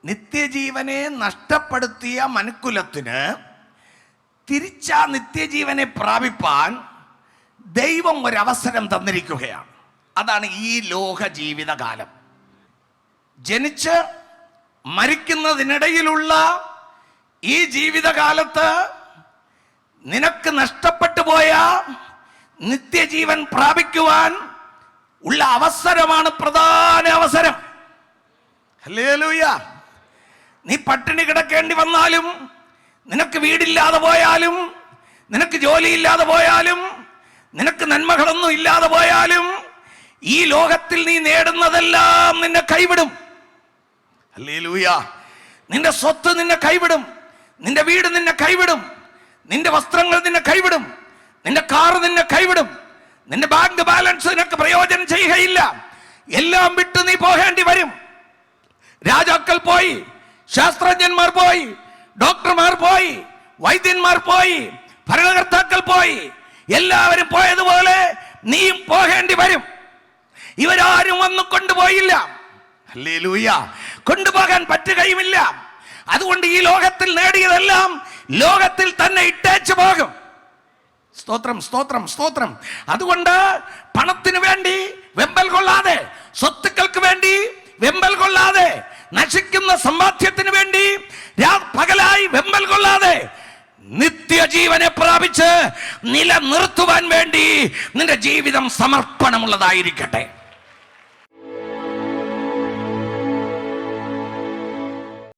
നിത്യജീവനെ നഷ്ടപ്പെടുത്തിയ മനുക്കുലത്തിന് തിരിച്ച നിത്യജീവനെ പ്രാപിപ്പാൻ ദൈവം ഒരവസരം തന്നിരിക്കുകയാണ്. അതാണ് ഈ ലോക ജീവിതകാലം. ജനിച്ച് മരിക്കുന്നതിനിടയിലുള്ള ഈ ജീവിതകാലത്ത് നിനക്ക് നഷ്ടപ്പെട്ടു പോയ നിത്യജീവൻ പ്രാപിക്കുവാൻ ഉള്ള അവസരമാണ് പ്രധാന അവസരം. ഹല്ലേലൂയ. നീ പട്ടിണി കിടക്കേണ്ടി വന്നാലും, നിനക്ക് വീടില്ലാതെ പോയാലും, നിനക്ക് ജോലിയില്ലാതെ പോയാലും, നിനക്ക് നന്മകളൊന്നും ഇല്ലാതെ പോയാലും, ഈ ലോകത്തിൽ നീ നേടുന്നതെല്ലാം നിന്നെ കൈവിടും. ഹല്ലേലൂയ. നിന്റെ സ്വത്ത് നിന്നെ കൈവിടും, നിന്റെ വീട് നിന്നെ കൈവിടും, നിന്റെ വസ്ത്രങ്ങൾ നിന്നെ കൈവിടും, നിന്റെ കാർ നിന്നെ കൈവിടും, നിന്റെ ബാങ്ക് ബാലൻസ് നിനക്ക് പ്രയോജനം ചെയ്യുകയില്ല. എല്ലാം വിട്ട് നീ പോകേണ്ടി വരും. രാജാക്കൾ പോയി, ശാസ്ത്രജ്ഞന്മാർ പോയി, ഡോക്ടർമാർ പോയി, വൈദ്യന്മാർ പോയി, ഭരണകർത്താക്കൾ പോയി, എല്ലാവരും പോയതുപോലെ നീയും പോകേണ്ടി വരും. ഇവരാരും വന്നു കൊണ്ടുപോയില്ല. ഹല്ലേലൂയ. കൊണ്ടുപോകാൻ പറ്റുകയുമില്ല. അതുകൊണ്ട് ഈ ലോകത്തിൽ നേടിയതെല്ലാം ലോകത്തിൽ തന്നെ ഇട്ടേച്ചു പോകും. സ്തോത്രം, സ്തോത്രം, സ്തോത്രം. അതുകൊണ്ട് പണത്തിന് വേണ്ടി വെമ്പൽ കൊള്ളാതെ, സ്വത്തുക്കൾക്ക് വേണ്ടി വെമ്പൽ കൊള്ളാതെ, നശിക്കുന്ന സമ്പാദ്യത്തിന് വേണ്ടി പകലായി വെമ്പൽ കൊള്ളാതെ, നിത്യജീവനെ പ്രാപിച്ച് നിലനിർത്തുവാൻ വേണ്ടി നിന്റെ ജീവിതം സമർപ്പണമുള്ളതായിരിക്കട്ടെ.